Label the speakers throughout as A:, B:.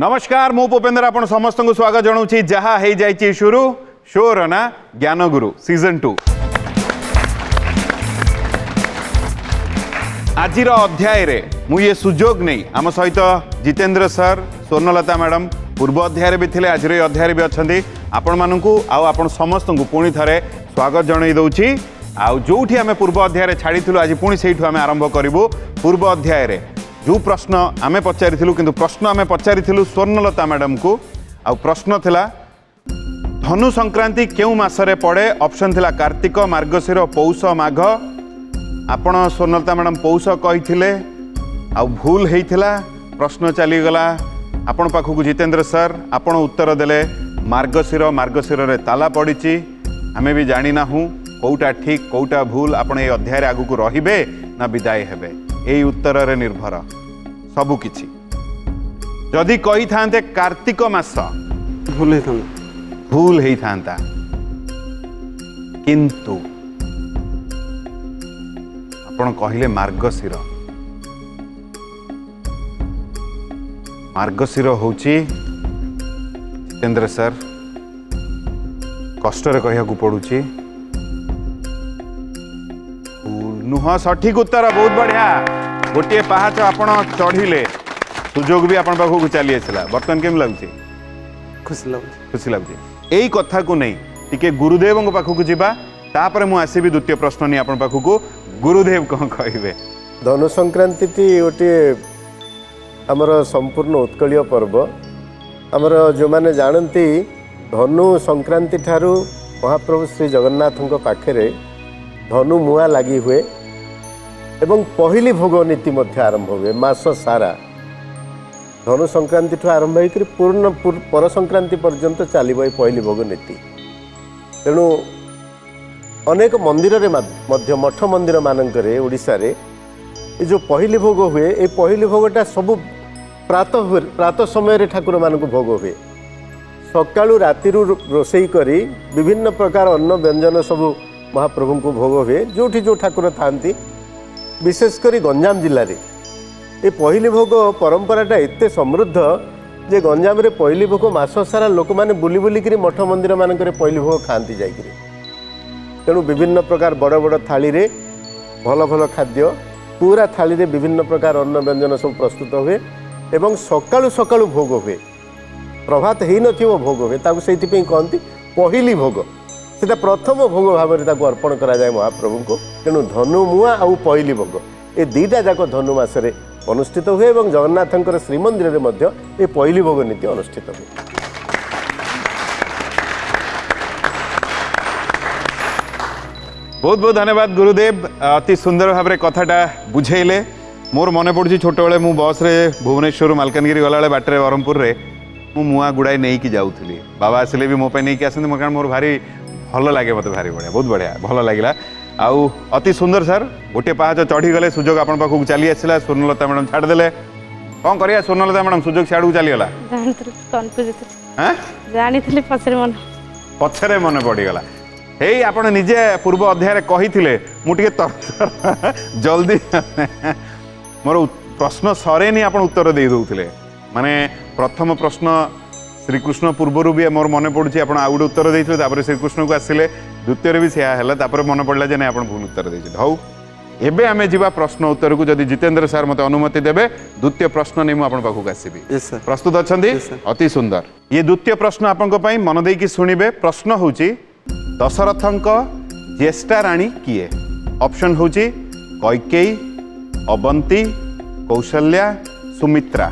A: नमस्कार मु भूपेंद्र आपण समस्त को स्वागत जनाऊँ जहाँ हो जाइए शुरू शोर ना ज्ञान गुरु सीजन 2 आज अध्याय रे मु ये सुजोग नहीं आम सहित जितेंद्र सर स्वर्णलता मैडम पूर्व अध्याय भी थे आज अध्याय भी अच्छा आपण मानू आपण समस्त को पुणी थे स्वागत जन दूची आउ जोठी आम पूर्व अध्याय छाड़ी आज पुणी से आम आरंभ करूँ पूर्व अध्याय रे जो प्रश्न आम पचारि किंतु प्रश्न आम पचारि स्वर्णलता मैडम को आ प्रश्न थिला धनु संक्रांति क्यों मासरे पड़े ऑप्शन थिला कार्तिक मार्गशीर पौष माघ आपण स्वर्णलता मैडम पौष कही आ भूल होइथिला प्रश्न चलीगला आपण पाखक जितेंद्र सर आपण उत्तर देले मार्गशीर मार्गशीर रे ताला पड़ी आमे भी जानी ना हूँ कौटा ठीक कौटा भूल आपण ए अध्याय आगु को रहिबे ना विदाय हेबे यही उत्तर रे निर्भर सबु किछि जदि कही थांते कार्तिक मास भूल ही थांता किंतु आपण कहिले मार्गशीर मार्गशीर होची जितेंद्र सर कष्ट रे कहिया को पड़ुची नुह सठिक उत्तर बहुत बढ़िया गोटे पहाच आपण चढ़िले सुजोग भी आपण पाखक चली आसला बर्तमान केम लगुच खुशी लगुच यही कथा को नहीं टिके गुरुदेव पाखक जावा तापर मु आसबि द्वितीय प्रश्न नहीं आपण पाखक गुरुदेव कौन कहे
B: धनु संक्रांति गोटे आमर संपूर्ण उत्कलीय पर्व आमर जो माने जानती धनु संक्रांति ठारू महाप्रभु श्री जगन्नाथ पाखे धनु मुआ लगी हुए एवं पहली भोग नीति मध्य आरंभ हुए मास सारा धनु संक्रांति ठू आरंभ होकर पूर्ण पर संक्रांति पर्यंत चलो पहली भोग नीति तेणु अनेक मंदिर रे मध्य मठ मंदिर मानकरे ओडिशा रे ये जो पहली भोग हुए ये पहली भोगटा सब प्रातः समय ठाकुर मानक भोग हुए सकाळु राति रोषेई करी विभिन्न प्रकार अन्न व्यंजन सब महाप्रभु को भोग हुए जोठी जो ठाकुर थांती विशेषकर गंजाम जिले में ये पहली भोग परंपराटा एते समृद्ध जे गंजाम रे पहली भोग मास सारा लोक मैंने बुली बुलिकी मठ मंदिर मानक पहली भोग खाती जाकि तेणु विभिन्न प्रकार बड़ बड़ थाली रे भल भल खाद्य पूरा थाली रे विभिन्न प्रकार अन्न व्यंजन सब प्रस्तुत हुए एवं सकाळु सकाळु भोग हुए प्रभात ही नथिबो भोग हुए ताकू सेइथिपई कहंती पहली भोग सेटा प्रथम भोग भाव में अर्पण करा जाए महाप्रभु को तेणु धनु मुआ आउ पहली भोग ये दुईटा जाक धनु मासरे अनुष्ठित हुए और जगन्नाथ श्रीमंदिर में मध्य ये पहली भोग नीति अनुष्ठित हुए।
A: बहुत बहुत धन्यवाद गुरुदेव अति सुंदर भाव में कथाटा बुझेले मोर मन पड़ी छोट बेले मु बस रे भुवनेश्वर मालकानगिरी गला बाटर ब्रह्मपुर रे मु मुआ गुड़ाई नहीं कि जाऊली बाबा आसिले भी मो नहीं कि आसते कारण मोर भारी भल लगे मत भारी बढ़िया बहुत बढ़िया भल लगे आउ अति सुंदर सर गोटे पहाच चढ़ी गले सुजोग आपण पाखक चली आसला स्वर्णलता मैडम छाड़देले कौन करिया स्वर्णलता मैडम सुजोग सियाड़ को चलीगला पछरे मन पड़ीगला हे आपण निजे पूर्व अध्याय कही मुझे तर जल्दी मोर प्रश्न सरे नहीं आप उत्तर दे दौले माने प्रथम प्रश्न श्रीकृष्ण पूर्वर भी मोर मन पड़ुଛି आप आउ गोटे उत्तर देते श्रीकृष्ण को आसिले द्वितीय भी सेया मन पड़ा जे नहीं भूल उत्तर देते हौ एबे आमे जीवा प्रश्न उत्तर को जदि जितेंद्र सर मते अनुमति देबे द्वितीय प्रश्न नहीं मुझे पाखक आसबि प्रस्तुत अच्छा अति सुंदर ये द्वितीय प्रश्न आपण मन देकी शुणिबे प्रश्न होची दशरथंक ज्येष्ठा राणी किए ऑप्शन होची कैकेयी अवंती कौशल्या सुमित्रा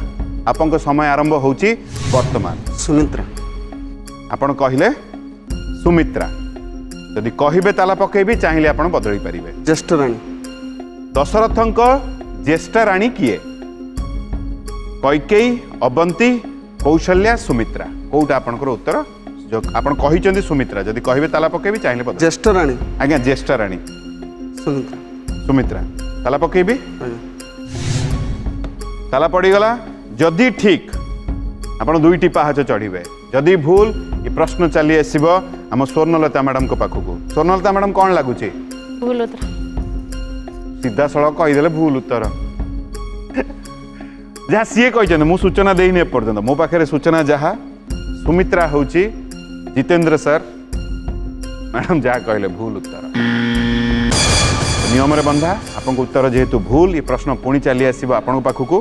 A: आपन समय आरंभ होची वर्तमान
C: सुमित्रा
A: आपण कहले सुमित्रा यदि कहबे ताला पकेबी चाहिए आपण बदली पारिबे
C: ज्येष्ठ राणी
A: दशरथंक ज्येष्ठा राणी किए कैकेयी अवंती कौशल्या सुमित्रा कोउटा आपनकर उत्तर जो आपण कहिचंदी सुमित्रा यदि कहबे ताला पकेबी चाहिए बदली
C: ज्येष्ठ राणी
A: आज्ञा ज्येष्ठा राणी
C: सुमित्रा
A: सुमित्रा ताला पकेबी ताला पड़ीगला जदि ठीक आप दुईटी पहाच चढ़े जदि भूल ये प्रश्न चली आसब आम स्वर्णलता मैडम को पाखक स्वर्णलता मैडम कौन लगुच
D: भूल उत्तर
A: सीधा सड़क कहीदे भूल उत्तर जहाँ सी कहते मु सूचना देनी एपर्यंत मो पाखे सूचना जहाँ सुमित्रा हूँ जितेंद्र सर मैडम जहाँ कहले भूल उत्तर नियम बंधा आपन उत्तर जेहेतु भूल ये प्रश्न पुणी चली आसो आपण पाखक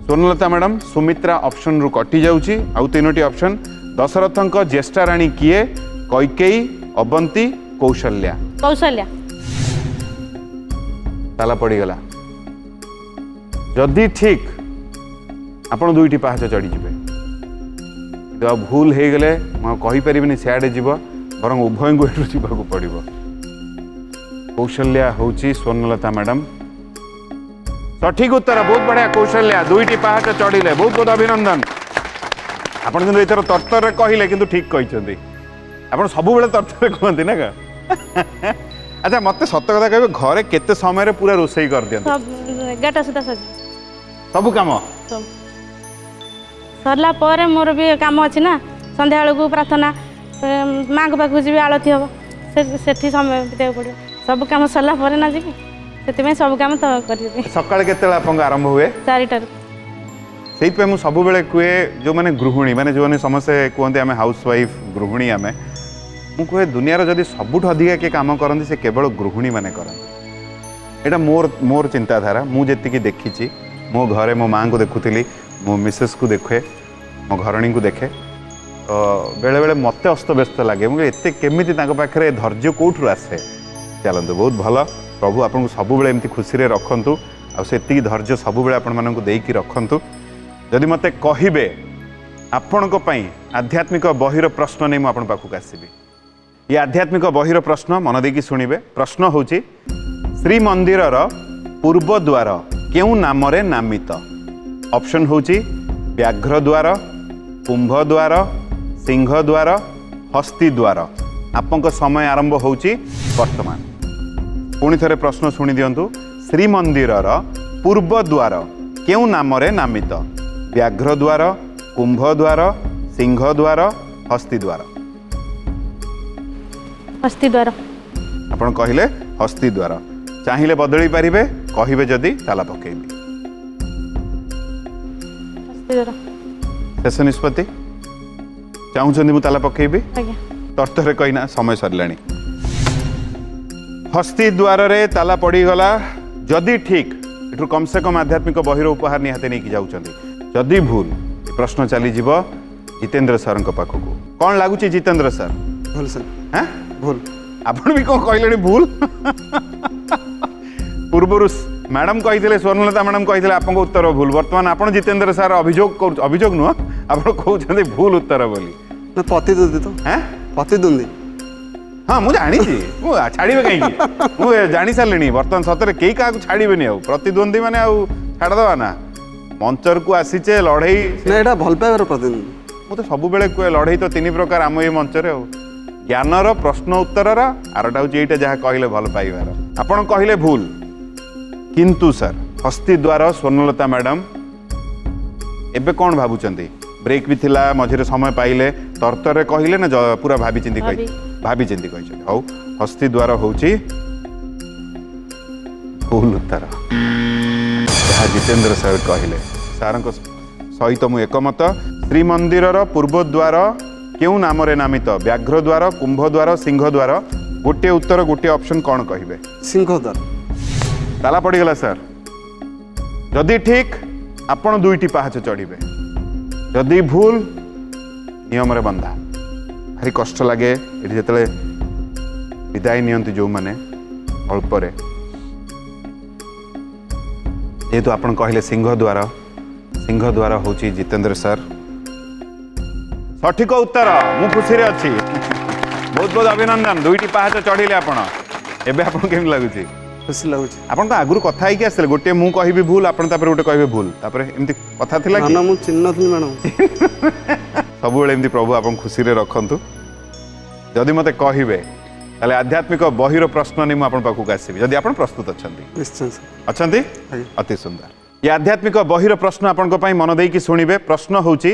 A: स्वर्णलता मैडम सुमित्रा ऑप्शन रु कटि जाउची आउ तीनोटी ऑप्शन दशरथंक ज्येष्ठा राणी किए कैकेयी अवंती कौशल्या
D: कौशल्या
A: ताला पड़ीगला जदि ठीक आपण दुईटी पाहाच चढ़ी जब भूल हो गले कहीपरि सियाड़े जीव बर उभय को एठू जीवाक पड़ो कौशल्या हूँ स्वर्णलता मैडम सठिक उत्तर बहुत बढ़िया कौशल्या दुईटी पाहाच चढ़िले बहुत बहुत अभिनंदन आपण किंतु एथर तर्तर कहले किंतु ठीक कहते आप सब बेले तर्तर कहते ना का अच्छा मत सत कथा कहे घरे केते समय पूरा रोषे कर दिया
D: सब 11टा सुधा सज
A: सब काम
D: सब सरला पर मोर भी काम अच्छी ना संध्या बेलू प्रार्थना माँ को पाखु जी आलती हम से समय बिताक पड़ो सब कम सरला पर ना जी से सब कम तो कर
A: सकाଳେ କେତେବେଳେ ଆପଣଙ୍କ ଆରମ୍ଭ ହୁଏ
D: 4टार
A: ସେଇଥିପାଇଁ ମୁଁ ସବୁବେଳେ କୁହେ ଯେଉଁମାନେ ଗୃହିଣୀ ମାନେ ଯେଉଁମାନେ ସମସ୍ତେ କୁହନ୍ତି ଆମେ ହାଉସ୍ ୱାଇଫ୍ ଗୃହିଣୀ ଆମେ ମୁଁ କୁହେ ଦୁନିଆର ଯଦି ସବୁଠୁ ଅଧିକା କିଏ କାମ କରନ୍ତି ସେ କେବଳ ଗୃହିଣୀ ମାନେ କରନ୍ତି ଏଇଟା ମୋର ଚିନ୍ତାଧାରା ମୁଁ ଯେତିକି ଦେଖିଛି ମୋ ଘରେ ମୋ ମାଆଙ୍କୁ ଦେଖୁଥିଲି ମୋ ମିସେସ୍କୁ ଦେଖେ ମୋ ଘରଣୀଙ୍କୁ ଦେଖେ ତ ବେଳେବେଳେ ମୋତେ ଅସ୍ତବ୍ୟସ୍ତ ଲାଗେ ମୁଁ ଏତେ କେମିତି ତାଙ୍କ ପାଖରେ ଧୈର୍ଯ୍ୟ କେଉଁଠୁ ଆସେ ଚାଲନ୍ତୁ ବହୁତ ଭଲ प्रभु आपको सबुबले एमती खुशी रे रखंतु आ सेतिकी धैर्य सबुबले आपण मानकु देईकी रखंतु जदि मते कहिबे आपणको पई आध्यात्मिक बहिर प्रश्न नै म आपण पाखु आसीबी ये आध्यात्मिक बहिर प्रश्न मन देकी सुनिबे प्रश्न होची श्री मंदिरर पूर्व द्वार केउ नाम रे नामित ऑप्शन होची व्याघ्र द्वार कुंभ द्वार सिंह द्वार हस्ती द्वार आपनको समय आरंभ होची वर्तमान पुणी थे प्रश्न शुणी दिंतु श्रीमंदिरर पूर्व द्वार केउ नाम रे नामित व्याघ्र द्वार कुंभ द्वार सिंह द्वार हस्ती द्वार
D: हस्ती द्वार
A: आपण कहले हस्ती द्वार चाहिए बदली पारिबे कहिबे जदि ताला पकेबी
D: हस्ती द्वार
A: शेष निष्पत्ति चाहूँ मु ताला पकेबी
D: आज्ञा
A: तर्तरे कहीना समय सरलाणी हस्ती द्वार रे ताला पड़ीगला जदि ठीक एठू कम से कम आध्यात्मिक बहिर उपहार निहाते नहीं जाऊँगी जदि भूल प्रश्न चली जीव जितेंद्र सर पाखक कौन लगुच जितेंद्र सर
C: भूल सर
A: हाँ
C: भूल
A: आपण भी कौन कहले भूल पूर्वर मैडम कही स्वर्णलता मैडम कही आप उत्तर भूल बर्तमान आप जितेंद्र सर अभियोग नुह आप कहते भूल उत्तर बोली
C: ना प्रतिद्वंदी तो
A: हाँ
C: प्रतिद्वंदी
A: हाँ मुझे जानी छाड़े कहीं मुझे जानी सारे बर्तमान सतरे कई क्या छाड़बे आ प्रतिद्वंदी मैंने छाड़दवा ना मंचर को आसीचे लड़ई
C: ना यहाँ भल पाइबार प्रतिद्वंदी
A: मुझे सब बेले कहे लड़ई तो तीन प्रकार आम ये मंचर ज्ञानर प्रश्न उत्तर आरटा हूँ यहाँ जहाँ कहले भल पाइबार आपड़ कहले भूल किंतु सर हस्ती द्वार स्वर्णलता मैडम एबे कौन भावुंट ब्रेक भी थिला मझे समय पाइले तर्तरे कहले ना पूरा भाभी चिंती कही भाभी चिंती कही हौ हस्ती द्वार हूँ भूल उत्तर जहाँ जितेंद्र सर कहले सार सहित मु एकमत श्रीमंदिरर पूर्व द्वार केउ नाम रे नामित व्याघ्र द्वार कुंभ द्वार सिंह द्वार गोटे उत्तर गोटे ऑप्शन कौन कहिबे
C: सिंह द्वार
A: ताला पड़ीगला सर जदि ठीक आपण दुईटी पाहाच चढ़िबे जदि भूल नियम रे बंधा भारी कष्ट लगे ये जिते विदाय नियंती जो मैंने अल्परे जेहेतु आपण कहले सिंह द्वार हूँ जितेंद्र सर सठिक उत्तर मु खुशी रे अच्छी बहुत बहुत अभिनंदन दुईटी पाहाच चढ़िले आपण एबे आपण केमि लागुची
C: खुशी लगुच
A: आपण तो आगुरु कथा ହେଇକି ଆସିଲେ गोटे मु कहबी भूल आपण तापर गोटे कहबे भूल तापर एमती कथा थिला कि
C: ना मुझे चिन्ह थी मैडम
A: सब बेले एमती प्रभु आपण खुशी रे रखंतु जदि मते कहिबे ताले आध्यात्मिक बहिर प्रश्न नै मु आपण पाखु आसीबी जदि आपण प्रस्तुत अछंती
C: निश्चय सर
A: अछंती
C: आज्ञा।
A: अति सुंदर ये आध्यात्मिक बहिर प्रश्न आपण पई मन देकी शुणिबे प्रश्न होची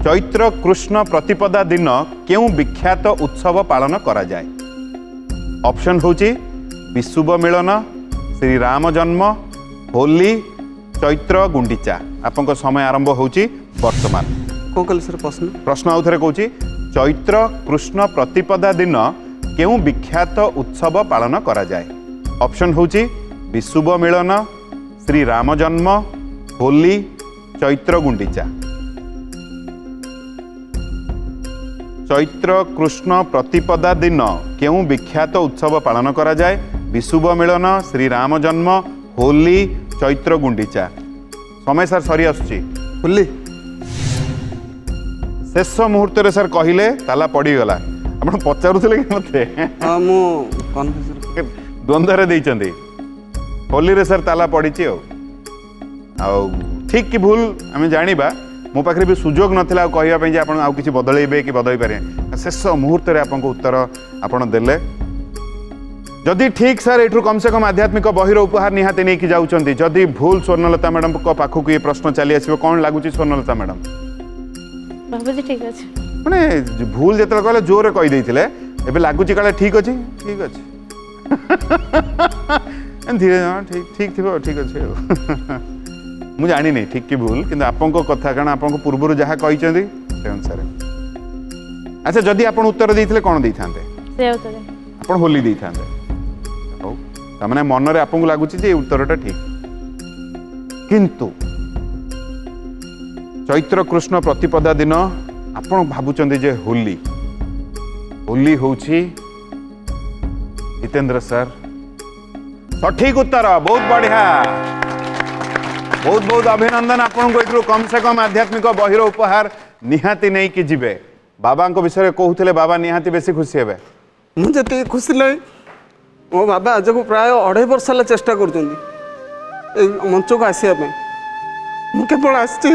A: चैत्र कृष्ण प्रतिपदा दिन केउ विख्यात उत्सव पालन करा जाए ऑप्शन होची विशुभ मिलन श्री राम जन्म होली चैत्र गुंडीचा आपंक समय आरंभ होची वर्तमान।
C: कौन कहले सर प्रश्न?
A: प्रश्न आउ थे कहूँ चैत्र कृष्ण प्रतिपदा दिन केउं विख्यात उत्सव पालन करा जाए? ऑप्शन होची विशुभ मिलन, श्री राम जन्म, होली, चैत्र गुंडीचा। चैत्र कृष्ण प्रतिपदा दिन केउं विख्यात उत्सव पालन करा जाए? विशुभ मिलन, श्री राम जन्म, होली, चैत्र गुंडीचा। समय सर सरी आसुची।
C: होली।
A: शेष मुहूर्त सर कहले ताला पड़गला आप पचारूले कि मत
C: हाँ मु कन्फ्यूज
A: द्वंद्व देइचंदी होली रे सर ताला पड़ी ठीक कि भूल आम जाना मो पाखे भी सुजोग नाला कहवाई आप किसी बदलैबे कि बदल पारे शेष मुहूर्त आपको उत्तर आपड़ देले जदि ठीक सर एठू कम से कम आध्यात्मिक बहिर उपहार निहाती नहीं कि जाउछंती जदि भूल स्वर्णलता मैडम को पाखक ये प्रश्न चली आसो कौन लगुच स्वर्णलता मैडम
D: बाबूजी ठीक अच्छे
A: माने भूल जिते कहले जोरे कहीदे एबे लगुच काले ठीक अच्छे ठीक अच्छे धीरे ठीक ठीक थी ठीक अच्छे मुझे जानी नहीं ठीक कि भूल किंतु आपको कथा कारण आप पूर्व जहाँ कही से अनुसार अच्छा जदि आप उत्तर देते कौन दे था आप होली दे था मैंने मन में आपको लगुच उत्तरटा ठीक किंतु चैत्र कृष्ण प्रतिपदा दिन आप भावुं जे होली होली हूँ जितेंद्र सर सठिक उत्तर बहुत बढ़िया बहुत बहुत अभिनंदन आपको कम से कम आध्यात्मिक बहिर उपहार निहाती नहीं कि जीवे बाबा विषय कहते बाबा निहाती बेसी खुशी हे
C: मुझे खुशी लगे मो बाबा आज को प्राय 2.5 वर्ष है चेष्टा कर मंच को आसवाई मुझे आसी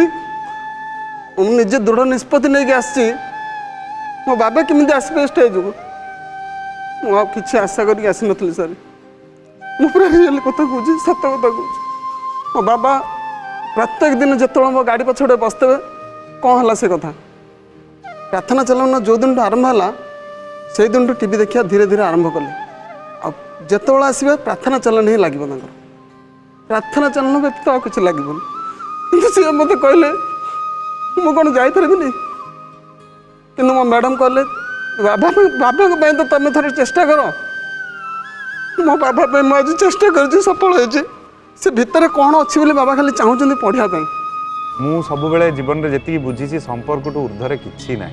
C: निजे दृढ़ निष्पत्ति नहीं आसी मो बाबा केमी आसपे स्टेज को मुझे किसी आशा करके आसी नी सर मुझे रियल कथा कहूँ सत कथा कहूँ मो बाबा प्रत्येक दिन जो मो गाड़ी पछड़े बसते कौन है से कथा प्रार्थना चलन जो दिन आरंभ है से दिन टीवी देखा धीरे धीरे आरंभ कले जो आसवे प्रार्थना चलन ही लगे प्रार्थना चलन व्यतीत आ कि लगे कि सी मत कहले मुझे कौन जापरि कि मो मैडम कहले बाबा बाबा तो तुम थोड़े चेष्टा कर मो बाबा मुझे चेष्टा कर सफल हो से भितर कौन अच्छी बोले बाबा खाली चाहूँ पढ़ाई
A: मु सब बेले जीवन में जी बुझी संपर्क टू ऊर्धर कि ना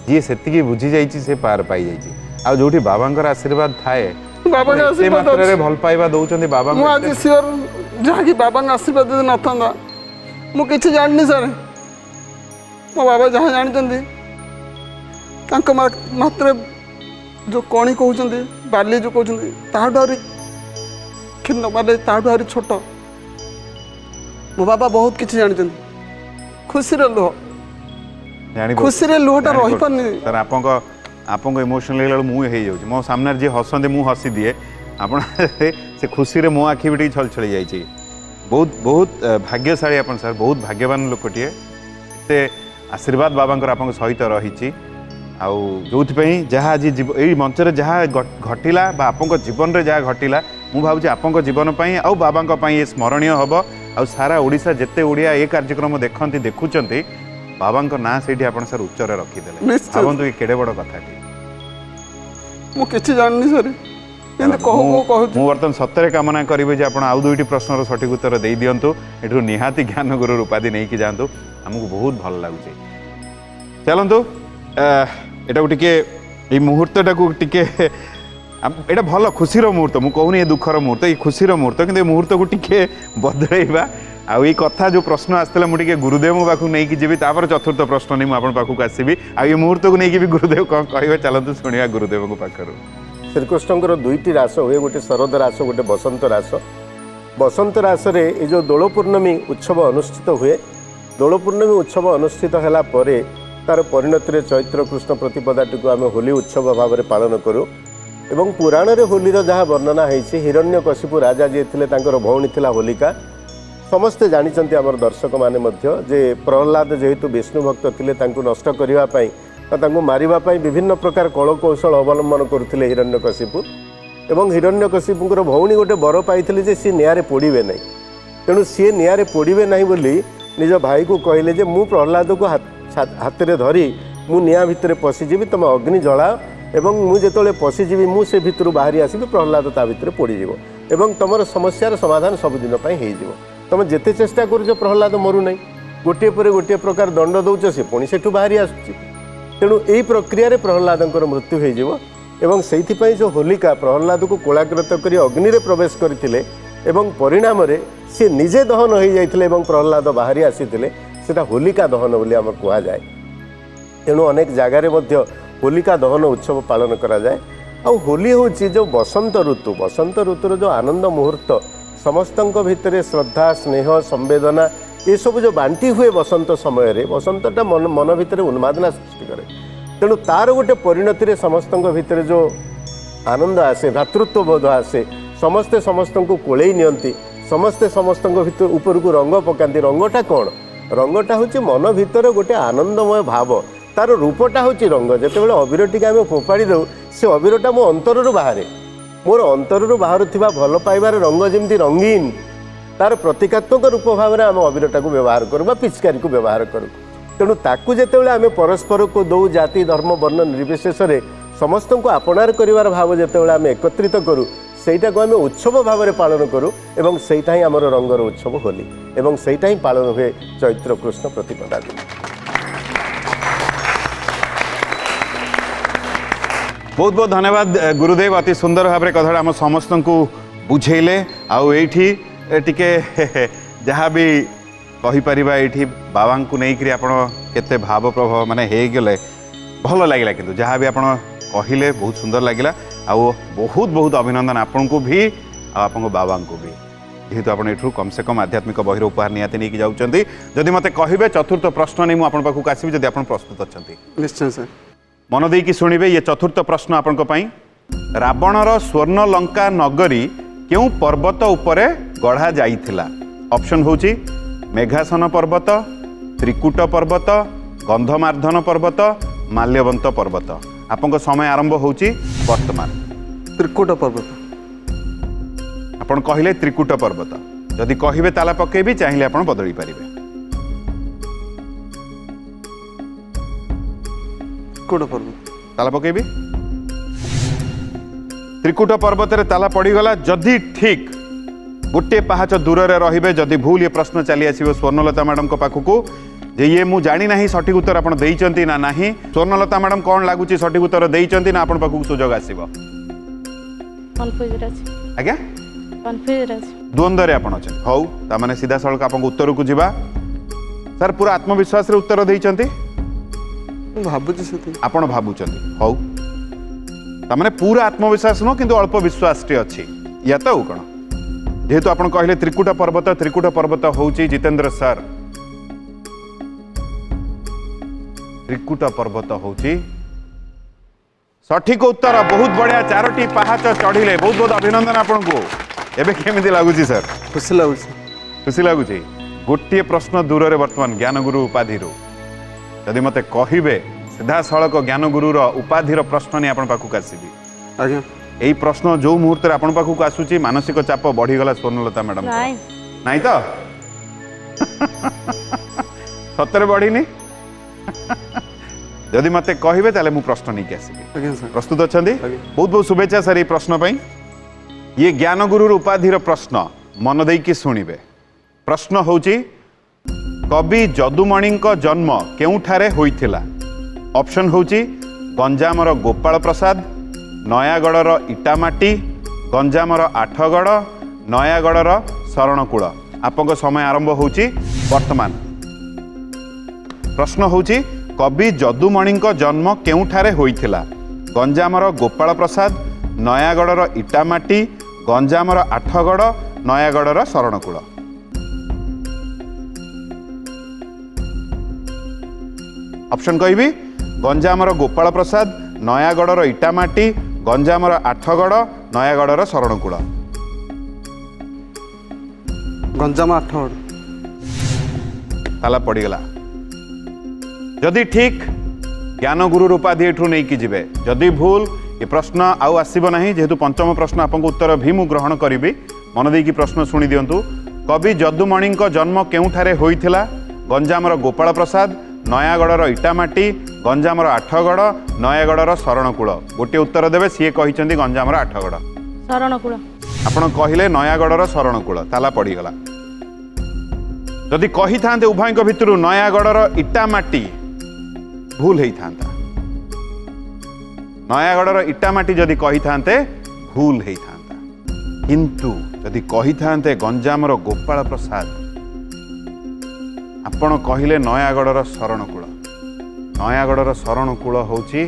A: जी से बुझी जाइए पार पाई जाइए जो बाबा आशीर्वाद थाए
C: बाबा
A: मात्रा भल पाइबा दौरान बाबा
C: मुझे सियोर जहाँकि बाबा आशीर्वाद न था मुझे जानी सर मो बाबा जहाँ जानते मात्र जो कणी कहते बाली जो कहते ताहरी क्षीण बाले ताहरी छोट मो बाबा बहुत किसी जानते खुशी लुह खुशी लुहटा रही पारनी
A: सर आपको इमोशनल लगे मुझे मो सामने जी हसते मुझे हसी दिए आप से खुशी रे मो आखि भी छल छड़ी जाइए बहुत बहुत भाग्यशाली आप सर बहुत भाग्यवान लोकटे एते आशीर्वाद बाबा आप सहित रही जो जहाँ आज यही मंच जहाँ घटिला आप जीवन में जहाँ घटिला मु भावुँ आप जीवन आ बाबा ये स्मरणीय हम आ सारा ओडिशा जिते ओडिया ये कार्यक्रम देखती देखुंट बाबा ना से सर उच्चर रखीदे भावतु ये केड़े बड़ कथा
C: मुझे जाननी सर
A: बर्तमान सतरे कामना करी आप आउ दुईटी प्रश्नर सठिक उत्तर दे दिंतु एठू निहाती ज्ञान गुरु उपाधि नहीं कि जातु आमको बहुत भल लगुच चलतु एटा टे मुहूर्तटा को टिके एटा भल खुशीर मुहूर्त मुझे कहूनी ये दुखर मुहूर्त ये खुशीर मुहूर्त कि मुहूर्त को टिके बदलैबा आ ये कथा जो प्रश्न आसला मुझे गुरुदेव पाखक नहीं कि जी चतुर्थ प्रश्न नहीं मुझे पाखक आसबि आ मुहूर्त को लेकिन भी गुरुदेव कौन कहे चलते शुणा गुरुदेव को पाखर
B: श्रीकृष्ण दुईटी रास हुए गोटे शरद रास गोटे बसंत रास बसंत रास रे ये जो दोल पूर्णमी उत्सव अनुष्ठित हुए दोल पूर्णमी उत्सव अनुष्ठित है तार परिणति चैत्र कृष्ण प्रतिपदाटी को आम होली उत्सव भाव में पालन करूँ एवं पुराण रे होलीर जहाँ वर्णना होती हिरण्यकशिपु राजा जी थे भौणी थिला होलिका समस्ते जानते आम दर्शक मैंने जे प्रहलाद जेहेतु विष्णु भक्त थे नष्ट करने मारिबाई विभिन्न प्रकार कलकौशल अवलंबन करते हिरण्यकशिपु एवं हिरण्यकशिपुर भौणी गोटे बर पाई सी निआरे पोड़े नहीं तेणु सी निआरे पोड़े ना बोली निज भाई को कहले जे मु प्रहलाद को हाथ में धरी मु निआ भितर पशिजी तुम अग्नि जलाओ एवं मुझे पशिजी मुझे भितर बाहरी आसबि प्रहलाद ता भितर पोड़ीज एवं तुम समस्यार समाधान सबुदिन हो तुम जिते चेष्टा कर प्रहलाद मरु ना गोटे पर गोटे प्रकार दंड दौच से पुणी से बाहरी आसुची तेणु यही प्रक्रिया प्रहलादर मृत्यु हो एवं से जो होलिका प्रहलाद को कोलाग्रत कर अग्नि में प्रवेश करते परिणाम सी निजे दहन हो जाते प्रहलाद बाहरी आसी से होलिका दहन बोली आम कहुए तेणु अनेक जगार होलिका दहन उत्सव पालन करा जाए आउ होली हूँ जो बसंत ऋतुर जो आनंद मुहूर्त समस्त भितर श्रद्धा स्नेह संवेदना ये सब जो बांटी हुए बसंत समय बसंतटा मन भितर उन्मादना सृष्टि करे तेणु तार गोटे परिणति समस्त भितर जो आनंद आसे भ्रातृत्व बोध आसे समस्ते समस्त को कोड़े नियंती समस्ते समस्त भितर ऊपर को रंग पकाती रंगटा कौन रंगटा हूँ मन भितर गोटे आनंदमय भाव तार रूपटा हूँ रंग जिते अबीर टी आम फोपाड़ी दौ से अबीरटा मो अंतर बाहर मोर अंतर बाहर थी भल पाइबार रंग जमी रंगीन तार प्रतीकात्मक रूप भाव में आम अबीरटा को व्यवहार करूँ पिचकारी को व्यवहार करूँ तेणु ताकू जिते आम परस्पर को दौ जाति धर्म वर्ण निर्विशेष समस्त को आपणार कर भाव जिते आम एकत्रित करूँ सेटा को आम उत्सव भाव में पालन करूँ एवं सेटा ही आमर रंगर उत्सव होली एवं सेटा ही पालन हुए चैत्र कृष्ण प्रतिपदा दिन।
A: बहुत बहुत धन्यवाद गुरुदेव अति सुंदर भाव कथा आम समस्त को बुझेले आउ एठी टिके जहाँ भी कहीपर ये बाबा को लेकिन आप केते भाव प्रभाव माने हो गले भल लगे कि जहाँ भी आप कहले बहुत सुंदर लगे आउ बहुत बहुत अभिनंदन आपन को भी आप बाबा को भी जेहेतु आप एठू कम से कम आध्यात्मिक बहिर उपहार निहाती नहीं जाऊँगी जदि मत कहे चतुर्थ प्रश्न नहीं मुझे पाखक आसवि जदि आप प्रस्तुत अच्छा
C: निश्चय सर
A: मन देकी शुणिबे ये चतुर्थ प्रश्न आपण रावणर स्वर्ण लंका नगरी क्यों पर्वत उपरे गढ़ा जाइथिला ऑप्शन होची मेघासन पर्वत त्रिकुट पर्वत गंधमार्धन पर्वत माल्यवंत पर्वत आपन समय आरंभ होची वर्तमान
C: त्रिकुट पर्वत
A: आपण कहले त्रिकुट पर्वत जदि कहिबे ताला पकेबी चाहिए आपण बदली पारिबे
C: त्रिकुट पर्वत
A: ताला पकेबी त्रिकुट पर्वत रे ताला पड़ीगला जदि ठीक गोटे पहाच दूर रे रहिबे जदि भूल ये प्रश्न चली आसीबो स्वर्णलता मैडम को पाखकू जे ये मु जानी नाही सठिक उत्तर आपण देइचंती ना नाही स्वर्णलता मैडम कोन लागुची सठिक उत्तर देइचंती ना आपण पाखकू सुजोग आसीबो
D: कन्फ्यूज अछि
A: आज्ञा
D: कन्फ्यूज अछि
A: द्वंद्व रे आपण अछि हौ ता माने सीधा सळक आपण उत्तर को जिबा सर पूरा आत्मविश्वास रे उत्तर देइचंती
C: भाବୁची से
A: आपण भाबुचंती हौ ता माने पूरा आत्मविश्वास न किंतु अल्प विश्वास टे अछि या तो कोन जेहेतु आपण कहले त्रिकुट पर्वत होउची जितेंद्र सर त्रिकुट पर्वत होउची सठिक उत्तर बहुत बढ़िया चारोटी पहाच चढ़िले बहुत बहुत अभिनंदन आपण को एबे केमिति लागुची सर खुशी लागुची गोटे प्रश्न दूर रे वर्तमान ज्ञानगुरु उपाधि जदि मते कहिबे सीधा सड़क ज्ञानगुरुर उपाधिर प्रश्न नहीं आपण पाखक आसीबी
C: आज्ञा
A: यही प्रश्न जो मुहूर्त आपण पाखक आसुची मानसिक चाप बढ़ीगला स्वर्णलता मैडम
D: नाही
A: नहीं तो सतरे बढ़ीनी जदि मते कहिबे ताले मु प्रश्न नहीं आसीबी
C: आज्ञा सर
A: प्रस्तुत अछंती
C: आज्ञा।
A: बहुत बहुत शुभेच्छा सर ये प्रश्न पई ये ज्ञानगुरुर उपाधिर प्रश्न मन देकी शुणिबे प्रश्न होची कवि जदुमणिंक जन्म केउठारे होइथिला ऑप्शन होची गंजामर गोपाल प्रसाद नयागढ़र इटामाटी गंजामर आठगढ़ नयागढ़र शरणकूल आपन समय आरंभ होची वर्तमान प्रश्न होची कवि जदुमणिंक जन्म केउठारे होइथिला गंजामर गोपाल प्रसाद नयागढ़र इटामाटी गंजामर आठगढ़ नयागढ़र शरणकूल ऑप्शन कहबी गंजामर गोपाल प्रसाद नयागढ़र इटामाटी गंजामर आठगढ़ नयागढ़र शरणकूल
C: गंजाम आठगढ़
A: ताला पड़ीगला जदि ठीक ज्ञानगुरु उपाधि एठू नहीं कि जिबे जदि भूल ये प्रश्न आउ आसीबो नहीं जेहेतु पंचम प्रश्न आपको उत्तर भी मु ग्रहण करी मन देकी प्रश्न शुणी दिंतु कवि जदुमणि जन्म केउठारे होइथिला गंजामर गोपाल प्रसाद नयागढ़र इटामाटी गंजामर आठगढ़ नयागढ़र शरणकूल गोटे उत्तर देवे सी कहते गंजामर आठगढ़
D: शरणकूल
A: आपण कहले नयागढ़र शरणकूल ताला पड़गला जदि कही था उभय भितर नयागढ़र इटामाटी भूल होता नयागढ़र इटामाटी जदि कही था भूल होता किंतु जदि कही था गंजामर गोपाल प्रसाद आपण कहले नयागढ़र शरणकूल होची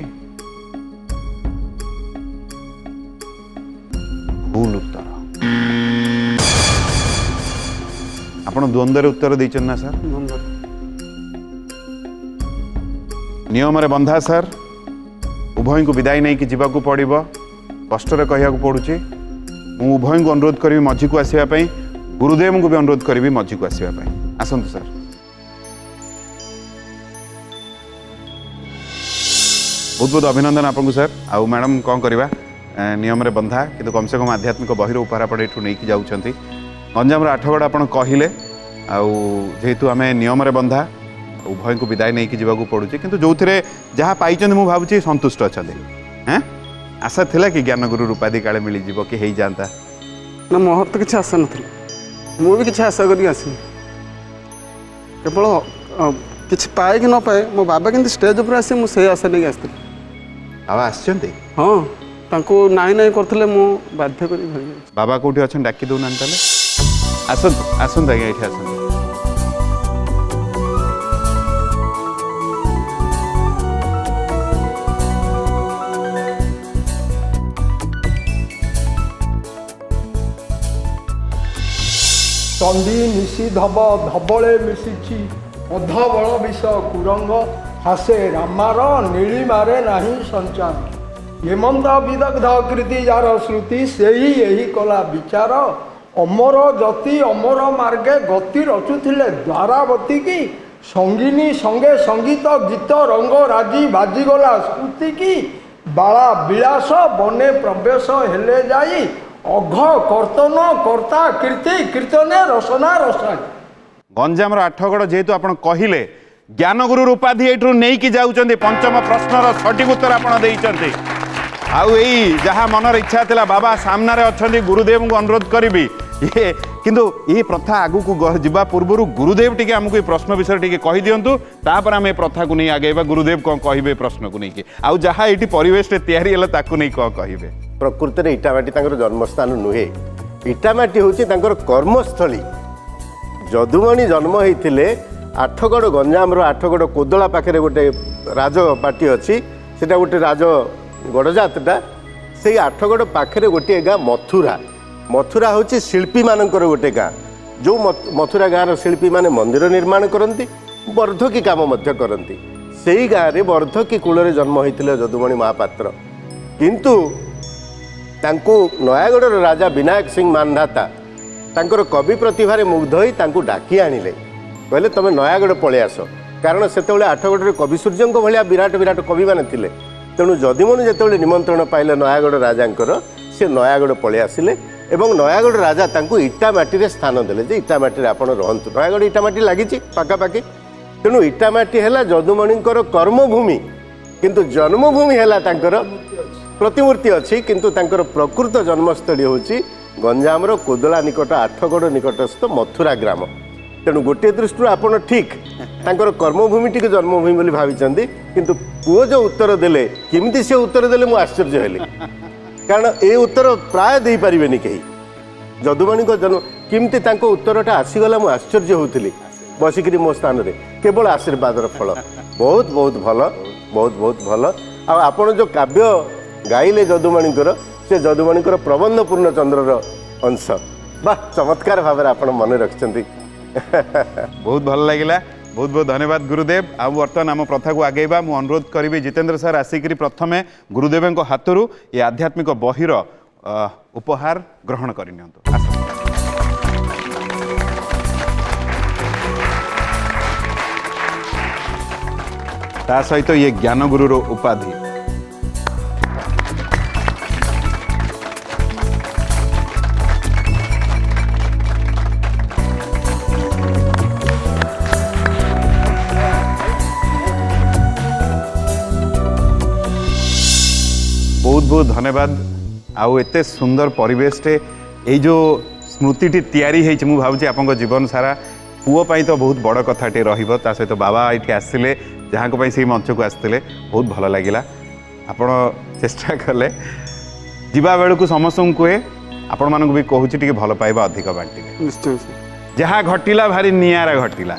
A: भूल उत्तर आपण द्वंद्व उत्तर देचन ना सर नियम रे बंधा सर उभय को विदाय नहीं कि जीवाकू पड़िबो कष्ट कहया पड़ुची मु उभय को अनुरोध करी मझी को आसवा गुरुदेव को भी अनुरोध करी मझी को आसवा आसतु सर बहुत बहुत अभिनंदन आपको सर आउ मैडम कौन करवा नियम रे बंधा किंतु कम से कम आध्यात्मिक बहिर उपहार पड़े एठू नहीं जाऊँच गंजाम आठगढ़ आप कहले जेहेतु आम नियम रे बंधा उभय को विदाय नहीं कि जीवाकू पड़ुची किंतु जो थे जहाँ पाई मु भावुची संतुष्ट अच्छा हैं आशा थिला कि ज्ञानगुरु उपाधि काले मिल जीव कि हो जाता
C: ना मोहर तो किसी आशा ना मुझे किसी आशा करी आसनी केवल किसी पाए कि न पाए मो बाबा के स्टेज पर आसे मुझे आशा नहीं आसती
A: बाबा आसचंती
C: हाँ तांको नाई नाई करथिले मो बाध्य करी भरी
A: बाबा कोठी अछन डाकी दउना ताले आसन आसन आज्ञा एठी आसन
E: चंदी निषिधब धबले मिशिछि अधबल विष कुरंग हासे रामार नीलिमारे नाही संचार हेमंत विदग्ध कृति जार श्रुति से ही कला विचार अमर जति अमर मार्गे गति रचुथिले द्वारावती की संगिनी संगे संगीत गीत रंग राजी बाजीगला स्मृति की बाला विलास बने प्रवेश हेले जाई अघ कर्तन कर्ता कीर्ति कीर्तने रसना रसाई
A: गंजामर आठगढ़ जेहेतु आपण कहले ज्ञानगुरु उपाधि एठू नहीं कि जाउचंदी पंचम प्रश्नर सठिक उत्तर आपण देइचंती आउ एई जहाँ मनर इच्छा थिला बाबा सामने अच्छे गुरुदेव को अनुरोध करी ये किंतु ये प्रथा आगु को जीवा पूर्व गुरुदेव टी आमको प्रश्न विषय टी कही दिंतु तापर आम प्रथा को नहीं आगेबा गुरुदेव कौन कहे प्रश्न को लेकिन आउ जहाँ ये परिवेश तैयारी है ताकू नहीं कौन कहे
B: प्रकृत में इटामाटी जन्मस्थान नुहे इटामाटी हूँ कर्मस्थली जदुमणि जन्म होते आठगढ़ गंजाम आठगढ़ कोदला पाखे गोटे राजपाटी अच्छी से गोटे राज गड़जातटा से आठगढ़ पाखे गोटे गाँ मथुरा मथुरा हूँ शिल्पी मानकर गोटे गाँ जो मथुरा गाँव शिल्पी माने मंदिर निर्माण करती वर्धकी काम करती से ही गाँव में वर्धकी कूल जन्म होते जदुमणि महापात्र किंतु तांको नयागढ़ राजा विनायक सिंह मानधाता तांकर कवि प्रतिभारे मुग्ध होई तांको डाकी आनिले कहले तमे नयागढ़ पळे आस कारण सेतेबेले आठगढ़ कवि सूर्य भाया विराट विराट कवि माने थिले तेणु जदुमणि जेतेबेले निमंत्रण पाइले नयागढ़ राजांकर से नयागढ़ पळे आसिले एवं नयागढ़ राजा तांको इटामाटी रे स्थान देले जे इटामाटी रे आपण रहंतु नयागढ़ इटामाटी लागिछि पाखापाखि तेणु इटामाटी हैला जदुमणिंकर कर्मभूमि किंतु जन्मभूमि हैला तांकर प्रतिमूर्ति अच्छी किंतु तांकर प्रकृत जन्मस्थली होची गंजामर कोदला निकट आठगढ़ निकटस्थ मथुरा ग्राम तेणु गोटे दृष्टि आपण ठीक तांकर कर्मभूमि टी जन्मभूमि बोली भाविचंदी किंतु पुओ जो उत्तर देले किमिति से उत्तर देले मु आश्चर्य हेली कारण ए उत्तर प्राय दे पारिबेनी केही जदुमणि को जन्म किमिति तांको उत्तरटा आसीगला मु आश्चर्य होउतली बसिकरी मो स्थान रे केवल आशीर्वादर फल बहुत बहुत भल बहुत बहुत भल आ आपण जो काव्य गाइले जदुमणिकर से जदुमणिकर प्रबंध पूर्णचंद्रर अंश बा चमत्कार भाव में आपण मन रखिंट
A: बहुत भल लगिला बहुत बहुत धन्यवाद गुरुदेव आ बर्तमान आम प्रथा को आगेबा मु अनुरोध करी जितेंद्र सर आसिक प्रथमे गुरुदेव हाथरू ये आध्यात्मिक बहिर उपहार ग्रहण करनी ता सहित ये ज्ञानगुरुर उपाधि बहुत धन्यवाद आउ एते सुंदर परिवेश टे ए जो स्मृति तैयारी है मु भावुँ आप जीवन सारा पुओ पाई तो बहुत बड़ कथाटे रहा सहित बाबा ये आसते जहाँ से मंच को आसते बहुत भल लगे आपण चेष्टा कले जीवा बेलू को समस्त कहे आपण मानक भी कहूँ टी भल पाइबा अधिक बांटे
C: निश्चय
A: जहाँ घटिला भारी निआरा घटिला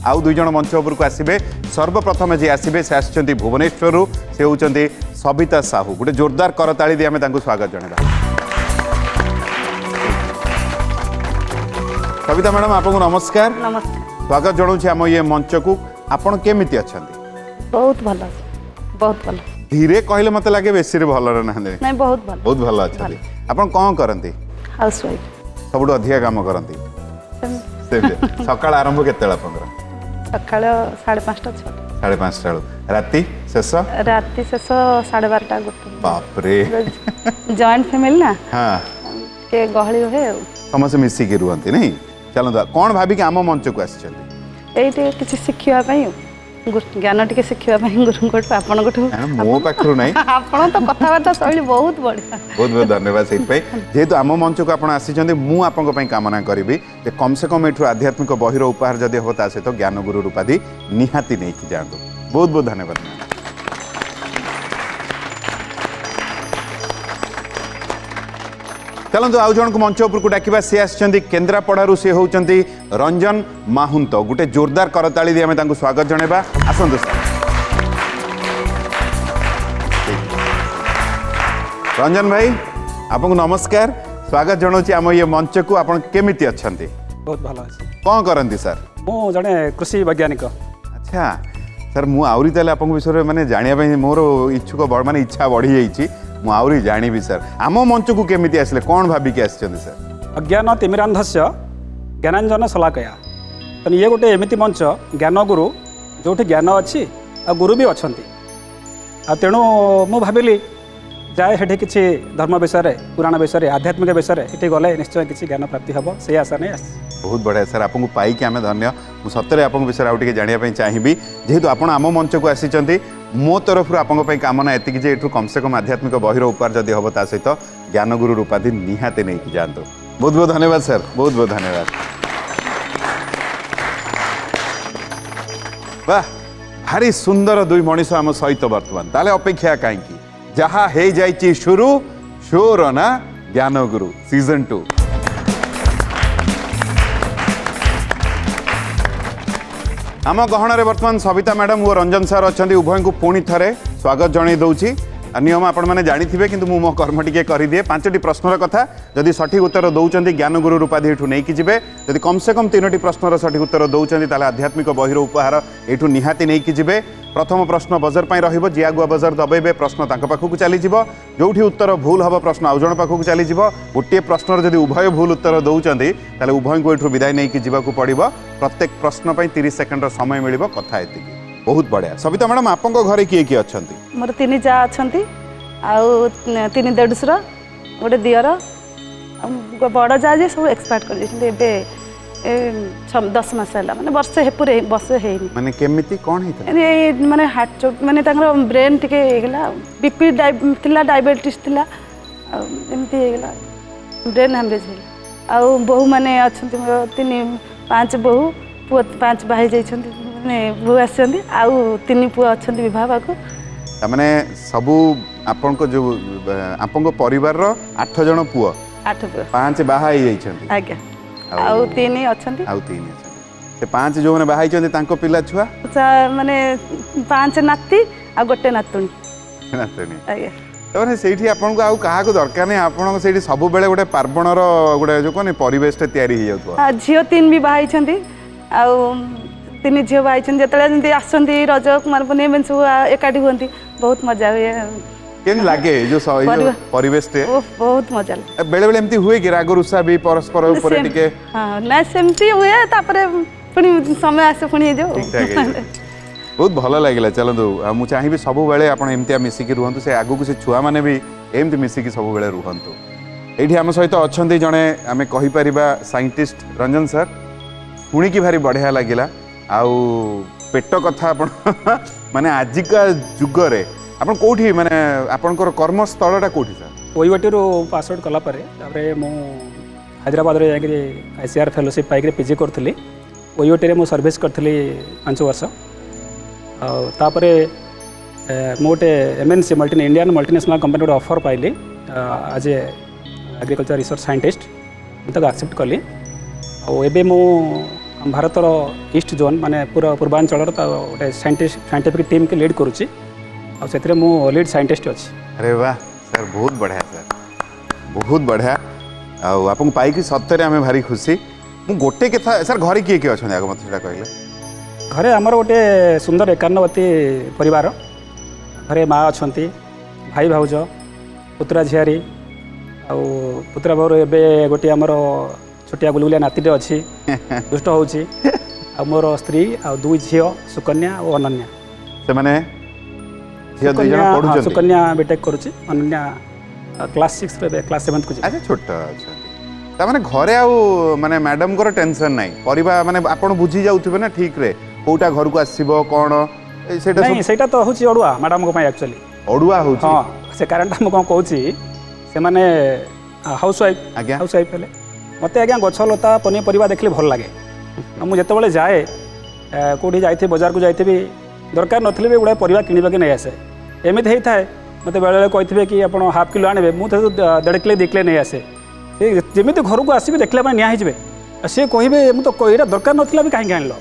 A: आउ दुई जन मंच उपरको आसबे सर्वप्रथम जे आसबे से आछंती भुवनेश्वर से होउचंती सबिता साहू गोटे जोरदार करताली दी आमे तांको स्वागत जणेबा सबिता मैडम आपको नमस्कार
D: नमस्ते
A: स्वागत जनाऊँ आम ये मंच को आपण केमिति अछंती
D: बहुत भल बहुत भल
A: धीरे कहले मते लागे बेसी रे भल रे नांदे
D: नहीं बहुत
A: भल अछंती आपण कोन करंती
D: हाउस वाइफ
A: सबुठ अधिक काम करंती सेमती सकाळ आरंभ केतेला आपनकर
D: सकाळ 5:30 6
A: 5:30 बेलू राति शेष
D: राति शेष 12:30 गोटे
A: बाप रे
D: जॉइंट फैमिली ना
A: हाँ
D: के गहली हुए
A: समस्त मिसिकी रुहंती नहीं चलता कौन भाविक आम मंच को आसिଛନ୍ତି
D: ये किसी शिखापी ज्ञान टी शिखापी गुरुंठ आपण
A: मो पाखरु नहीं
D: आपण तो कथबार्ता शैली बहुत बढ़िया
A: बहुत बहुत धन्यवाद से जेहेतु आम मंच को आप आसिଛନ୍ତି मु आपंक पई कामना करिवि जे कम से कम एठु आध्यात्मिक बहिर उपहार जदि हो ता सहित ज्ञान गुरु रूपाधि निहाती नहीं कि जातु बहुत बहुत धन्यवाद चलतु आउ जन को मंच उपरको डाकिबा से आछंती केन्द्रापड़ारू से होउचंती रंजन माहुंत गोटे जोरदार करताली दी आमे तांको स्वागत जणेबा आसंतु सर रंजन भाई आपको नमस्कार स्वागत जनाऊँ आम ये मंच को आपण केमिति अछंती
F: बहुत भल अच्छे
A: कौन करंती सर
F: मु जड़े कृषि वैज्ञानिक
A: अच्छा सर मु आउरी ताले आपन विषय रे माने जानिया पई मोर इच्छुक बड़ माने इच्छा बढ़ी जाईची मु आउरी जानिबी सर आम मंच को केमिति आसले कौन भाबी के आछंती सर
F: अज्ञान तिमिरांधस्य ज्ञानांजन शलाकया तो ये गोटे एमिति मंच ज्ञान गुरु जो ज्ञान अच्छी आ गुरु भी अच्छी आ तेणु मु भाविली जाए हेठी किसी धर्म विषय पुराण विषय आध्यात्मिक विषय ये गले निश्चय किसी ज्ञान प्राप्ति हम से आशा नहीं आस
A: बहुत बढ़िया सर आपको पाइक आम धन्य मुझे सतरे आप विषय आउ टे जानापी चाहिए जेहेतु आप आम मंच को आसी मो तरफ आपंप कामना एति जे एठू कम से कम आध्यात्मिक बहिर उपहार जदि हम ता सहित ज्ञान गुरु रूपाधि निहाते नहीं कि जातु बहुत बहुत धन्यवाद सर बहुत बहुत धन्यवाद वाह भारी सुंदर दुई मनीष आम सहित बर्तमान ताले अपेक्षा कहीं जहाँ हो जाइए शुरू शोर ना ज्ञान गुरु सीजन 2 आम गहन बर्तमान सबिता मैडम और रंजन सर अच्छा उभय को पुणी थे स्वागत जन दूसरी नियम आपण मैंने जानी कि मु मो कर्म टी करदिए 5टी प्रश्नर कथा जदि सठिक उत्तर दौरान ज्ञान गुरु रूपाधि एठू नहीं कि जदि कम से कम 3टी प्रश्नर सठिक उत्तर दौरान ताले आध्यात्मिक बहिर उपहार एठू निहाती नहीं कि प्रथम प्रश्न बजर पर रही जी आगुआ बजर दबेबे प्रश्न पाखक चलीज जो उत्तर भूल हम प्रश्न आउ जन पाखक चलीज गोटे प्रश्न जदि उभय भूल उत्तर दौरान ताले उभय को एठू विदाय नहीं कि जावाक पड़ो प्रत्येक प्रश्न 30 सेकंड समय मिल कथा एति बहुत बढ़िया सबिता मैडम आपंक घरे किए किए अच्छा
D: मोर 3 जा अच्छा आउ 3 देढ़शुर गोटे दियर बड़ जा जे सब एक्सपायर कर 10 मास है माने वर्षे हेपुरे वर्षे है
A: माने केमिति कोन हित
D: माने हार्ट चोक माने तांगर ब्रेन टिके हेगला बीपी थिला डायबिटीज थिला एमती हेगला ब्रेन हैमरेज है आउ बहु माने अछंती 3-5 बहु पुआ 5 बाहे जाइछंती माने बहु आछंती आउ 3 पुआ अछंती विवाह बाकू
A: माने सबु आपनको जो आपनको परिवार रो 8 जण पुआ
D: 8 पुआ
A: 5 बाहा ही जाइछंती
D: आज्ञा आउ 3 अछंती
A: आउ 3 अछंती से 5 जो माने बाहा जाइछंती तांको पिला छुआ
D: माने 5 नाती आ गोटे नातुणी
A: नातुणी
D: आज्ञा
A: तबने सेठी आपनको आउ कहा को दरकार नहीं आपनको सेठी सब बेले गोटे पार्वणर गोटे जो कोनी परिवेश ते तयारी हो जाउतो
D: झियो 3 भी बाहा जाइछंती आउ 3 झियो बाहा जाइछंती जतले जंती आसंती रज कुमार पुनेम सब एकाठी होंती बहुत मजा हुए
A: केन लागे जो परिवेश ते
D: बहुत मजा लगे
A: बेले बेले एमती हुए कि राग रुसा भी परस्पर ऊपर टिके
D: हां ना सेमती हुए तापरे पुनी समय आसे पुनी जो
A: बहुत भल लगे चलतु मु चाहिए सब बेले आप एमती मिसिकी रुहतु से आगू से छुआ मैंने भी एमती मिसिकी सब बेले रुहतु ये आम सहित अच्छा जड़े आम कहीपर साइंटिस्ट रंजन सर शुणिकी भारी बढ़िया लगिला आउ पेट कथा माने आजिका जुगरे ଆପଣ କୋଉଠି ମାନେ ଆପଣଙ୍କର କର୍ମସ୍ଥଳଟା କୋଉଠି ସାର୍?
F: ଓୟୁଏଟିରୁ ପାସ୍ ଆଉଟ୍ କଲା ପରେ ତାପରେ ମୁଁ ହାଇଦ୍ରାବାଦରେ ଯାଇକରି ICR ଫେଲୋସିପ୍ ପାଇକରି PG କରୁଥିଲି। ଓୟୁଏଟିରେ ମୁଁ ସର୍ଭିସ୍ କରିଥିଲି 5 ବର୍ଷ। ଆଉ ତାପରେ ମୁଁ ଗୋଟେ MNC ଇଣ୍ଡିଆନ୍ ମଲ୍ଟିନେସନାଲ୍ କମ୍ପାନୀ ଗୋଟେ ଅଫର୍ ପାଇଲି ଆଜ୍ ଏ ଏଗ୍ରିକଲଚର ରିସର୍ଚ୍ଚ ସାଇଣ୍ଟିଷ୍ଟ। ମୁଁ ତାକୁ ଆକ୍ସେପ୍ଟ କଲି। ଆଉ ଏବେ ମୁଁ ଭାରତର ଇଷ୍ଟ ଜୋନ୍ ମାନେ ପୁରା ପୂର୍ବାଞ୍ଚଳର ଗୋଟେ ସାଇଣ୍ଟିଫିକ୍ ଟିମ୍କି ଲିଡ୍ କରୁଛି। ଆଉ ସେଥିରେ ମୁଁ ଲିଡ୍ ସାଇଣ୍ଟିଷ୍ଟ ଅଛି।
A: अरे वाह सर बहुत बढ़िया सर बहुत बढ़िया आउ आपको पाई सत्य आम भारी खुशी मु गोटे कथा सर घरे किए किए अच्छा आगे मत से कहले
F: घरे आमर गोटे सुंदर 51 परिवार घरे माँ अच्छा भाई भाउज पुतरा झियारी आउ पुतरा भावर एबे गोटे आमर छोटिया गुलगुलिया नातीटे अच्छी दुष्ट होची आ मोर स्त्री आ 2 झील सुकन्या और अनन्या
A: से माने झिया दुई जण पढुछन
F: सुकन्या बीटेक करुची अनन्या क्लास 6 रे क्लास 7 को
A: अच्छा छोट अच्छा ता माने घरे आउ माने मैडम को टेंशन नाही परिवार माने आपण बुझी जाउथिबे ना ठीक रे कोटा घर को आसीबो कोन सेटा
F: नहीं सेटा तो होची अडुआ मैडम को एक्चुअली
A: अडुआ होची
F: हां से कारण हम कोन कहूची से माने हाउस वाइफ
A: आज्ञा
F: हाउस वाइफ हेले मते आज्ञा गछ लता पनीपरिया देखले भल लागे मु जेतेबेले जाए कोठी जाइथे बाजार को जाइथे भी दरकार नथिले भी गुडा परिवा किनिबा के नै आसे एमिति हेई थाए मते बेले कहिथिबे कि आपण हाफ किलो आनिबे मु 1.5 किलो 2 किलो नै आसे से जेमिति घर को आसीबे देखले माने निया हिजबे से कहिबे मु तो एटा दरकार नथिला भी काहे आनलो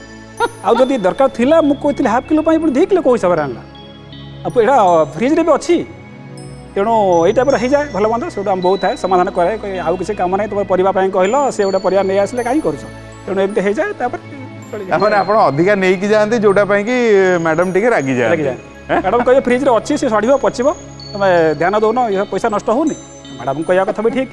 F: आ जदि दरकार थिला मु कहिथिले हाफ किलो पई 2 किलो को हिसाब रे आनला अब एटा फ्रिज रे भी अछि तेणु यही टाइप हो जाए भल मंद से आम बहुत थाए समाधान करे आउ किसी काम ना तुम परिवार कहल से गोटे परिवार नहीं आसले कहीं कर तेणु एमती हो जाए
A: मैंने आप अधिका नहीं कि जाते जोटा कि मैडम टिके रागी जाए
F: मैडम कहे फ्रिज रे अच्छी से सड़ो पचिब तुम ध्यान दौन ये पैसा नष्ट होनी मैडम कह कथा भी ठीक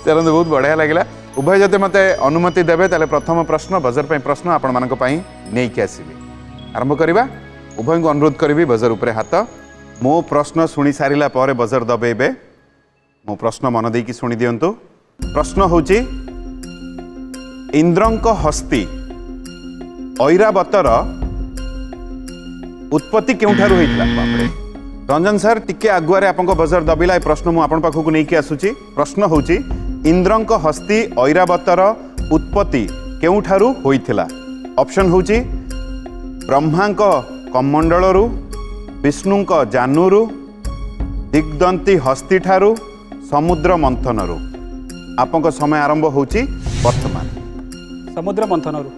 A: चलते बहुत बढ़िया लगे उभय जते मते अनुमति देवे ताले प्रथम प्रश्न बजर पे प्रश्न आपण मानक पई नहीं कि आसीबे आरंभ करबा उभय को अनुरोध करी बजर उपरे हाथ मो प्रश्न शुणी सारा पर बजर दबेबे मो प्रश्न मन देकी शुणी दियंतु प्रश्न होची इंद्रंक हस्ती ऐरावतर उत्पत्ति केउठारु होइतला बापरे रंजन सर टिके आगुआरे आपन बजर दबिला ए प्रश्न मु आपन पाखकु नै कि आसुची प्रश्न होची इंद्रंक हस्ती ऐरावतर उत्पत्ति केउठारु होइतला ऑप्शन होची ब्रह्मांक कमंडलरु विष्णुंक जानूरु दिग्दंती हस्ती ठारू समुद्र मंथनरु आपन समय आरंभ होची वर्तमान
F: समुद्र मंथनरु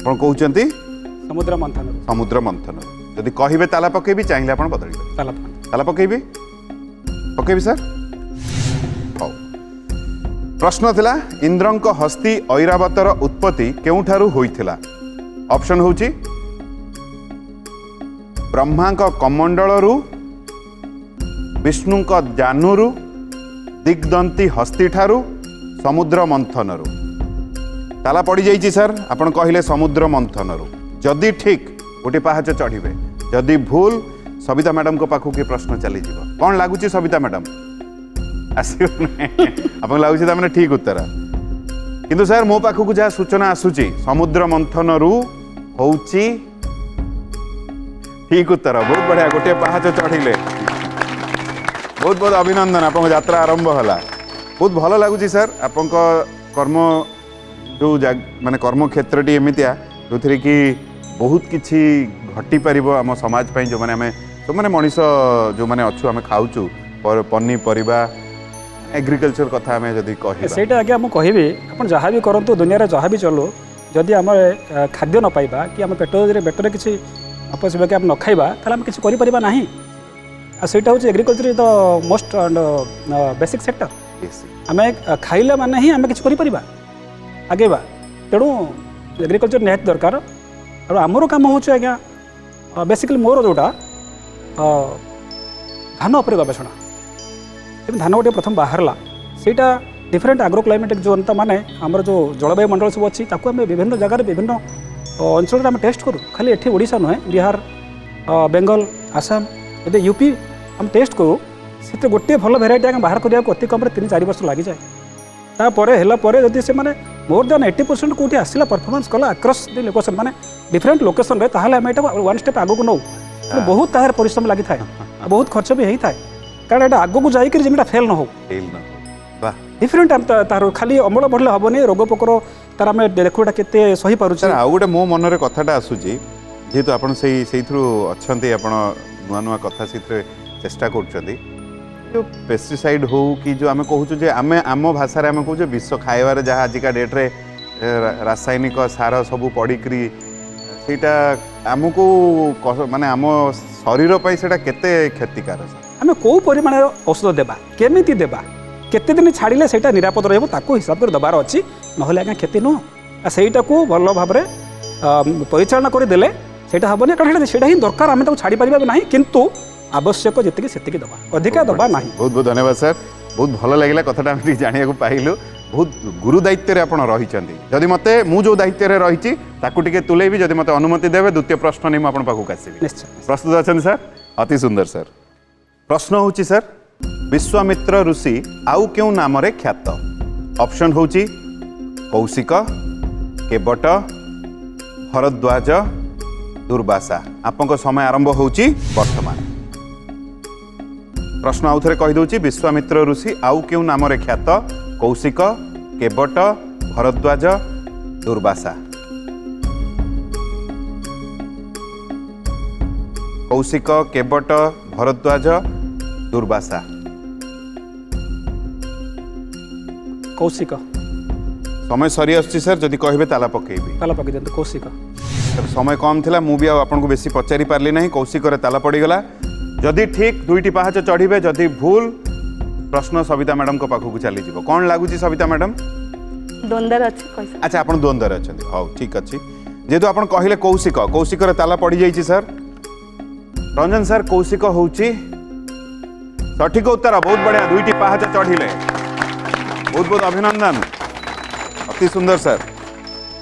A: आपण कहउचंती
F: समुद्र मंथनरु
A: समुद्र मंथनरु यदि कहिबे ताला पकेबी चाहिए आपण बदलबे ताला पकेबी पकेबी सर हौ प्रश्न थिला इंद्रंक हस्ती ऐरावतर उत्पत्ति केउठारु होइथिला ऑप्शन होची ब्रह्मांक कमंडलरु विष्णुंक जानूरु दिग्दंती हस्ती ठारू समुद्र मंथनरु ताला पड़ी जाइए सर आपण कहले समुद्र मंथनरु जदि ठीक गोटे पहाच चढ़े जदि भूल सविता मैडम को पाखु के प्रश्न चली जीव कौन लगुच सविता मैडम आप लगुच मैंने ठीक उत्तर किंतु सर मो पाखु जहाँ सूचना आसूची समुद्र मंथनरु होउची ठीक उत्तर बहुत बढ़िया गोटे पहाच चढ़िले बहुत बहुत अभिनंदन आप यात्रा आरंभ है बहुत भल लगुच सर आप कर्म जो माने कर्म क्षेत्र टी एमतिया जो थी कि बहुत किछि घटी पारिबो आम समाज पई जो माने मैंने मनीष जो मैंने अच्छु आम खाऊचु पनीपरिया एग्रीकल्चर कथा आम जदि कह
F: सेटा आगे मुझे कहबी आप जहाँ भी करूँ दुनिया जहाँ भी चलू जदि आम खाद्य न पाइबा कि आम पेटर किसी अपशिवा कि न खाइबा ताले आम किछि करि परिबा नाही आ सेटा होची agriculture the most and basic sector आम खाइला माने ही आम किछि करि परिबा आगेबा तेणु एग्रीकल्चर निहाती दरकार और आमर काम हो आज्ञा बेसिकली मोर जोटा धान उपर गवेषणा धान गोटे प्रथम बाहरला सेटा डिफरेंट आग्रो क्लाइमेटिक जोन माने आमर जो जलवायु मंडल सब अच्छी ताकू आम विभिन्न जगार विभिन्न अंचल आम टेस्ट करूँ खाली एठी ओडिशा नुहे बिहार बेंगल आसाम एबे यूपी आम टेस्ट करूँ से गोटे भल भेराइटी आगे बाहर करने अति कम 3-4 वर्ष लगी जाए तापर जदि से मोर देन 80% कौटी आसला परफॉर्मेंस कला अक्रॉस द लोकेशन माने डिफरेन्ट लोकेशन ताहले आम यहाँ वन स्टेप आगक नौ बहुत तार परिश्रम लगी था बहुत खर्च भी होता है कारण यहाँ आगक जाकर जमीटा फेल न हो
A: फेल न वाह
F: डिफरेन्ट तार खाली अमल बढ़ले हेनी रोग पोकर तार आम देखो के सही पार्छ
A: सर आउ गोटे मो मनरे कथाटा आसूची जेहेतु आपन सेइथ्रु अच्छंती आपण नुआ नुआ कथा से चेष्टा करूछंती जो पेस्टिसाइड हो कि जो आम कहूँ जे आम आम भाषा आम कहूँ विष खाइबार जहाँ आजिका डेट्रे रासायनिक सार सब पड़िकी ସେଇଟା ଆମକୁ ମାନେ ଆମ ଶରୀର ପାଇଁ ସେଇଟା କେତେ କ୍ଷତିକାର
F: ଆମେ କେଉଁ ପରିମାଣର ଔଷଧ ଦେବା କେମିତି ଦେବା କେତେ ଦିନ ଛାଡ଼ିଲେ ସେଇଟା ନିରାପଦ ରହିବ ତାକୁ ହିସାବ କରି ଦେବାର ଅଛି ନହେଲେ ଆଜ୍ଞା କ୍ଷତି ନୁହଁ ସେଇଟାକୁ ଭଲ ଭାବରେ ପରିଚାଳନା କରିଦେଲେ ସେଇଟା ହେବନି କାରଣ ସେଇଟା ହିଁ ଦରକାର ଆମେ ତାକୁ ଛାଡ଼ିପାରିବା ନାହିଁ କିନ୍ତୁ ଆବଶ୍ୟକ ଯେତିକି ସେତିକି ଦେବା ଅଧିକା ଦେବା ନାହିଁ
A: ବହୁତ ବହୁତ ଧନ୍ୟବାଦ ସାର୍ ବହୁତ ଭଲ ଲାଗିଲା କଥାଟା ଆମେ ଟିକେ ଜାଣିବାକୁ ପାଇଲୁ बहुत गुरु दायित्व आपण रही जदि मते मु जो दायित्व रही ताकू टिके तुलेबी जदि मते अनुमति देवे द्वितीय प्रश्न नहीं आपण पाखु आसीबी
F: निश्चय
A: प्रस्तुत अच्छा सर अति सुंदर सर प्रश्न होची सर विश्वामित्र ऋषि आउ क्यों नाम रे ख्यात ऑप्शन होची कौशिक केवट भरद्वाज दुर्वासा आपन समय आरंभ होची वर्तमान प्रश्न आउ थे कही दूची विश्वामित्र ऋषि आउ क्यों नाम रे ख्यात कौशिक केवट भरद्वाज दुर्वासा कौशिक केवट भरद्वाज दुर्वासा
F: कौशिक
A: समय सरी आसुची सर जदि कहबे ताला पकेबी
F: ताला पकई दियंतु कौशिक
A: समय कम थिला मु भी आपको बेसी पचारि पारली नहीं कौशिक रे ताला पड़ीगला जदि ठीक दुईटी पाहाच चढ़ीबे जदि भूल प्रश्न सविता मैडम को पाखक चली जीव कौन लगुच सविता मैडम
D: द्वंद्वर अच्छी कैसे
A: अच्छा आप द्वंद्वर अच्छा हाँ ठीक अच्छे जेहेतु आप कहले कौशिक कौशिक रे ताला पड़ जाइए सर रंजन सर कौशिक हूँ सठिक उत्तर बहुत बढ़िया दुईटी पाहाच चढ़िले बहुत बहुत अभिनंदन अति सुंदर सर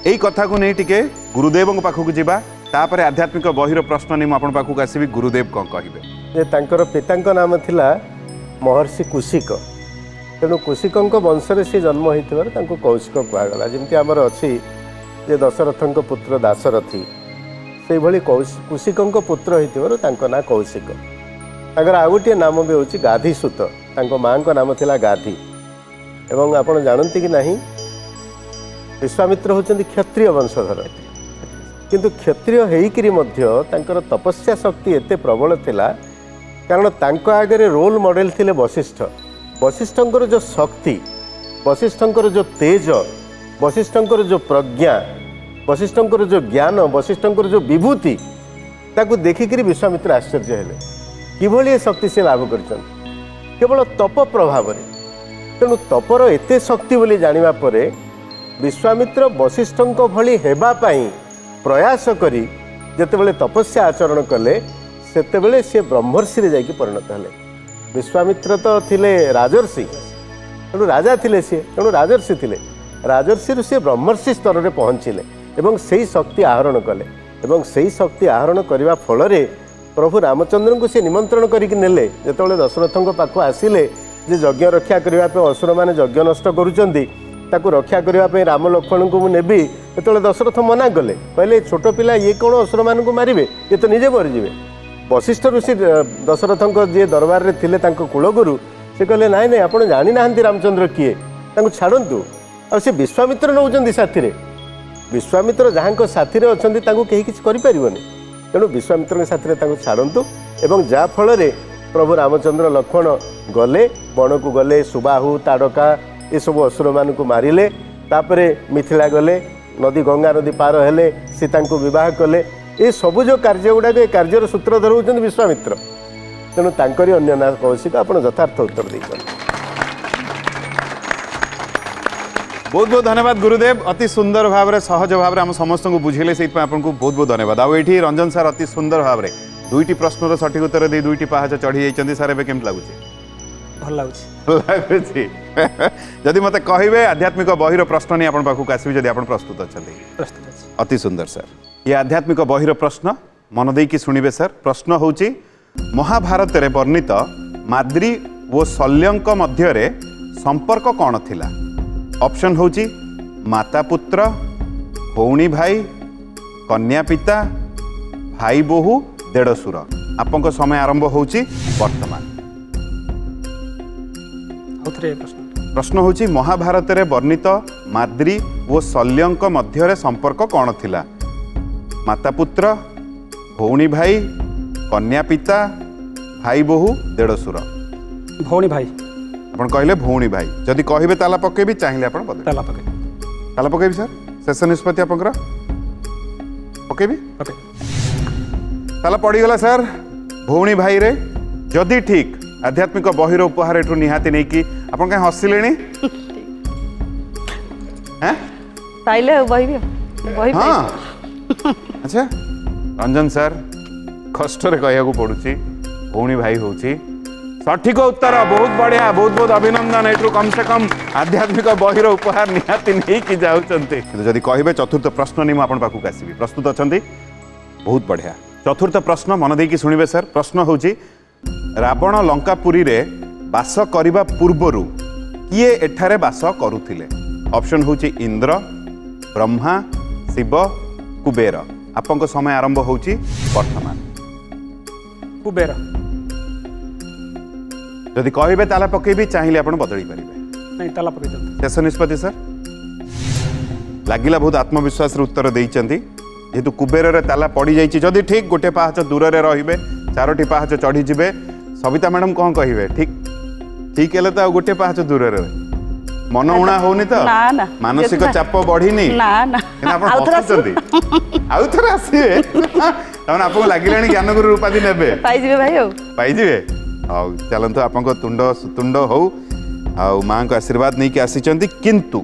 A: यही कथा को नहीं टिके गुरुदेव पाखक जावा तापर आध्यात्मिक बहिर प्रश्न नहीं मुझे पाखक आसबि गुरुदेव कौन कहे
B: जे तांकर पितांक नाम थिला महर्षि कुशिक तेणु कुशिकंक वंशरे से जन्म होता कौशिक कहगला जमी आमर अच्छी जे दशरथंक पुत्र दाशरथी से भली कुशिकंक पुत्र होता ना कौशिक तांकर आउ गोटे नाम भी हूँ गाधीसुत माँ का नाम थिला गाधी एवं आपण जानती कि नहीं विश्वामित्र होचंदी क्षत्रिय वंशधर किंतु क्षत्रिय होइकरी मध्य तांकर तपस्या शक्ति एते प्रबल थिला कारण तांको आगे रोल मॉडल थिले वशिष्ठ वशिष्ठंकर जो शक्ति वशिष्ठंकर जो तेज वशिष्ठंकर जो प्रज्ञा वशिष्ठंकर जो ज्ञान वशिष्ठंकर जो विभूति ताकू देखिक विश्वामित्र आश्चर्य हेले किभली शक्ति से लाभ कर केवल तप प्रभाव तेणु तपर एते शक्ति बोली जानिबा परे विश्वामित्र वशिष्ठंक भली हेबा पई प्रयास करी जेतेबेले तपस्या आचरण कले सेतेबेले से ब्रह्मर्षि रे जाइकी परिणत हेले विश्वामित्र तो थिले राजर्षि तेणु राजा थिले सी तेणु राजर्षि थिले राजर्षि से ब्रह्मर्षि स्तर में पहुँचिले एवं सही शक्ति आहरण कले एवं सही शक्ति आहरण करने फल प्रभु रामचंद्र को से निमंत्रण करके नेले जेतेबेले दशरथंक पाखु आसिले जे यज्ञ रक्षा करने असुर मैंने यज्ञ नष्ट करुचंदी ताकू रक्षा करने राम लक्ष्मण को नेबी जो दशरथ मना कले कहले छोट पिला ये कौन असुर मान को मारे ये तो निजे मरीजे वशिष्ठ ऋषि दशरथंक जी दरबार में थिले कुलगुरु से कहले नाई नाई आप जानी ना रामचंद्र किए छाड़ू आ से विश्वामित्र नौकरी साथी विश्वामित्र जहाँ साथी अच्छा कहीं किसी करें तेणु विश्वामित्र साथी छाड़ू एवं जहाँ फल प्रभु रामचंद्र लक्ष्मण गले बण को गले सुबाहु ताड़का ये सब असुर मान को मारे तापरे मिथिला गले नदी गंगा नदी पार हेले सीता को विवाह कले ये सबू जो कार्य गुड़ाक कार्यर सूत्रधर होती विश्वामित्र तेणु तांकरी अन्य ना कौशिक आप यथार्थ उत्तर देते
A: बहुत बहुत धन्यवाद गुरुदेव अति सुंदर भाव में सहज भाव में आम समस्त को बुझेले से आपको बहुत बहुत धन्यवाद आउ ये रंजन सार अति सुंदर भाव में दुईटी प्रश्नर सठिक उत्तर दे दुईटी पाहाच चढ़ी जाइए सार एवं केमती लगुच
F: भल लगुच
A: जदि मत कहे आध्यात्मिक बहिर प्रश्न नहीं आप पाखक आसबि जदि आप प्रस्तुत अच्छा
F: प्रस्तुत
A: अति सुंदर सर ये आध्यात्मिक बहिर प्रश्न मन देकी शुणिबे सर प्रश्न होची महाभारत रे वर्णित माद्री वो शल्यंक मध्य रे संपर्क कौन थिला ऑप्शन होची माता पुत्र भौणी भाई कन्या पिता भाई बोहू देढ़सुर आपंक समय आरंभ होची वर्तमान।
F: आउ थे प्रश्न
A: प्रश्न होची महाभारत रे वर्णित माद्री और शल्यंक मध्य संपर्क कौन थिला? माता पुत्र भौणी भाई कन्या पिता भाई बोहू देढ़सुर।
F: भौणी भाई
A: आपण कहले भौणी भाई जदि कहबे ताला पकेबी चाहिए आपण बदल
F: ताला पके
A: ताला पकेबी सर शेष निष्पत्ति आपनकर पकेबी
F: पके
A: ताला पड़ी गला सर भौणी भाई रे जदि ठीक आध्यात्मिक बहिर उपहार एठू निहाती नहीं कि आपण कहीं हसिलेनी हैं
G: पाइले बहिबी बहि
A: हाँ अच्छा रंजन सर कष्ट रे कहया को पड़ुची भौणी भाई होची सठिक उत्तर बहुत बढ़िया बहुत बहुत अभिनंदन एठू कम से कम आध्यात्मिक बहिर उपहार निहाती नहीं कि जाउचंती जदि कहबे चतुर्थ प्रश्न नहीं आपण पाखु आसीबी प्रस्तुत अछंती बहुत बढ़िया चतुर्थ प्रश्न मन देकी सुनिबे सर प्रश्न होची रावण लंकापुरी रे बास करिबा पूर्वरु किए एठारे बास करुथिले ऑप्शन होची इंद्र ब्रह्मा शिव कुबेर आपंक समय आरंभ होची वर्तमान
F: कुबेर
A: जदि कहबे ताला पकेबी चाहिए आपण बदली पारिबे
F: नहीं ताला पके दियंतु
A: शेष निष्पत्ति सर लागिला बहुत आत्मविश्वास रे उत्तर देइचंती जेतु कुबेर रे ताला पड़ी जाइछि जदि ठीक गोटे पाहाच दूर रे रहिबे चारोटी पाहाच चढ़ी जिबे सविता मैडम कौन कहिबे ठीक ठीक हेले तो गोटे पाहाच दूर रे मन उणा होनी तो
G: ना ना
A: मानसिक चाप बढ़ीनी
G: ना ना
A: आपण हसुचंती आउ थरे आसीबे तमन आपको लागिलानी ज्ञानगुरु उपाधि नेबे
G: पाइ जिबे भाई
A: पाई जिबे आउ चलंतु आपन को तुंड सुतुंड हो आउ मां को आशीर्वाद नहीं कि आसीचंती किंतु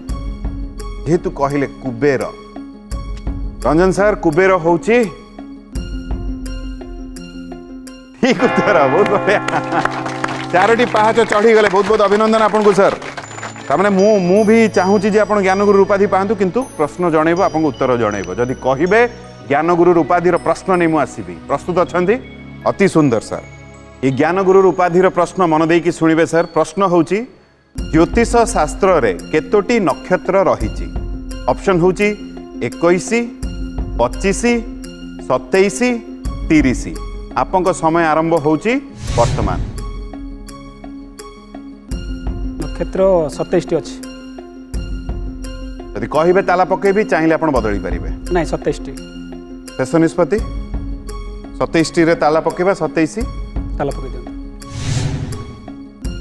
A: जेतु कहिले कुबेर रंजन सर कुबेर होची ठीक उत्तर बहुत बढ़िया चारोटी पाहाच चढ़ी गले बहुत बहुत अभिनंदन आपन को सर तामने मु भी चाहूची जे आपन ज्ञानगुरु उपाधि पांतु किंतु प्रश्न जणैबो आपन को उत्तर जणैबो जदि कहिबे ज्ञानगुरु उपाधि रो प्रश्न नहीं मु आसीबी प्रस्तुत अछंती अति सुंदर सर ये ज्ञानगुरु उपाधि प्रश्न मन देकी शुणिबे सर प्रश्न होची ज्योतिष शास्त्र रे केतोटी नक्षत्र रहिची ऑप्शन होची 21 25 27 30 आपंक समय आरंभ होची वर्तमान
F: नक्षत्र 27 अच्छी
A: यदि कहबे ताला पकेबी चाहिए आपण बदली पारिबे
F: नहीं 27
A: शेष निष्पत्ति 27 रे ताला पकेबा 27
F: ताला पके दियंतु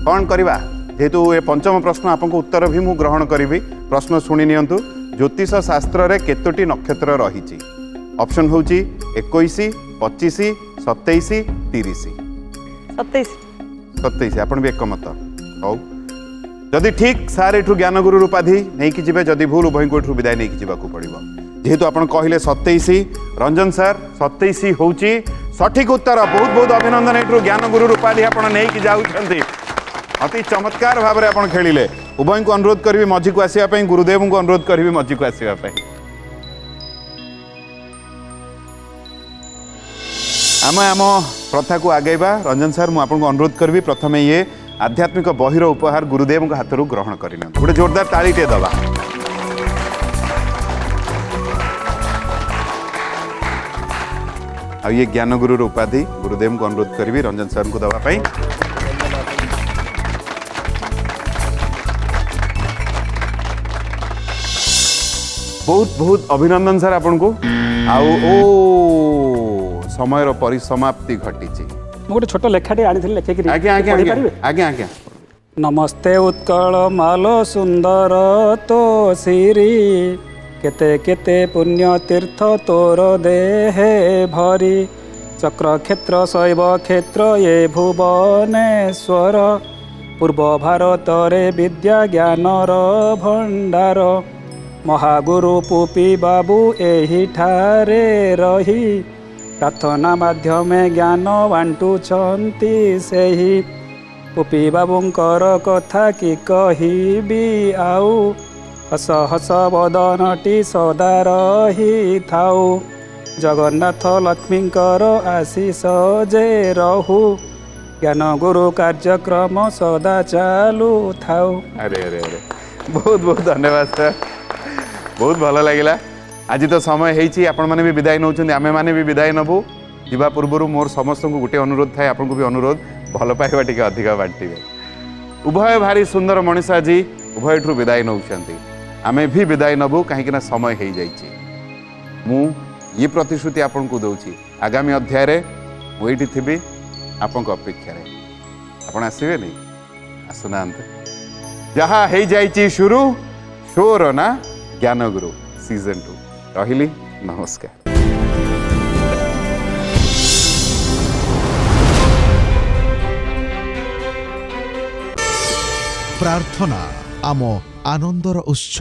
A: कौन करवा जेहेतु ये पंचम प्रश्न आपको उत्तर भी मु ग्रहण करी प्रश्न शुणी नियंतु ज्योतिष शास्त्र रे केतोटी नक्षत्र रही ऑप्शन होची 21 25 27 30 27 आपण भी एकमत हौ जदि ठीक सार एठू ज्ञानगुरु उपाधि नहीं कि जिबे जदि भूल उभय को एठू विदाय नहीं कि जिबाकू पड़िबो जेहेतु आपण कहले 27 रंजन सर 27 होची सठिक उत्तर बहुत बहुत अभिनंदन एठू ज्ञानगुरु उपाधि आपण नहीं कि जाउछंती अति चमत्कार भाव में आप खेलिले उभय को अनुरोध करी मझी को आसवाई गुरुदेव को अनुरोध करी मझी को आसवाई आम आम प्रथा को आगेबा रंजन सर मुझे आपको अनुरोध करी प्रथम ये आध्यात्मिक बहिर उपहार गुरुदेव हाथ ग्रहण करना गोटे जोरदार तालीटे दबा आ ये ज्ञानगुरु उपाधि गुरुदेव को अनुरोध करी रंजन सर को दवाई बहुत बहुत अभिनंदन सर आपन को आउ ओ समय परिसमाप्ति घटी
F: गोटे छोट लेखाटे आनी लेखिक
A: आज्ञा आज्ञा आज्ञा आज्ञा
F: नमस्ते उत्कल माल सुंदर तो सिरी केते केते पुण्य तीर्थ तोर देहे भरी चक्र क्षेत्र शैव क्षेत्र ये भुवनेश्वर पूर्व भारत रे विद्या ज्ञानर भंडार महागुरु पुपी बाबू एही ठारे रही प्रार्थना माध्यमे ज्ञान बांटुछंती सेही पुपी बाबूंकर कथा कि कहिबी आउ हस हस बदनटी सदा रही थाउ जगन्नाथ लक्ष्मींकर आशीष जे रहू ज्ञान गुरु कार्यक्रम सदा चालू थाउ।
A: अरे अरे अरे बहुत बहुत धन्यवाद सर बहुत भल लगिला आज तो समय होती आपण मैंने भी विदाय नौ आमे मैंने भी विदाय नबू जा पूर्व मोर समस्त को गोटे अनुरोध थाए आपको भी अनुरोध भल पाइबा टी अधिक बांटे उभय भारी सुंदर मनीष आज उभय ठू विदाय नौ आमे भी विदाय नबू कहीं समय हो जाइए मु ये प्रतिश्रुति आपन को दूची आगामी अध्याय मुझे थी आपण अपेक्षा आपण आसबे नहीं आसुना जहाँ हो जाइए शुरू शोर ना ज्ञान गुरु सीजन 2 रही नमस्कार।
H: प्रार्थना आम आनंदर उत्स।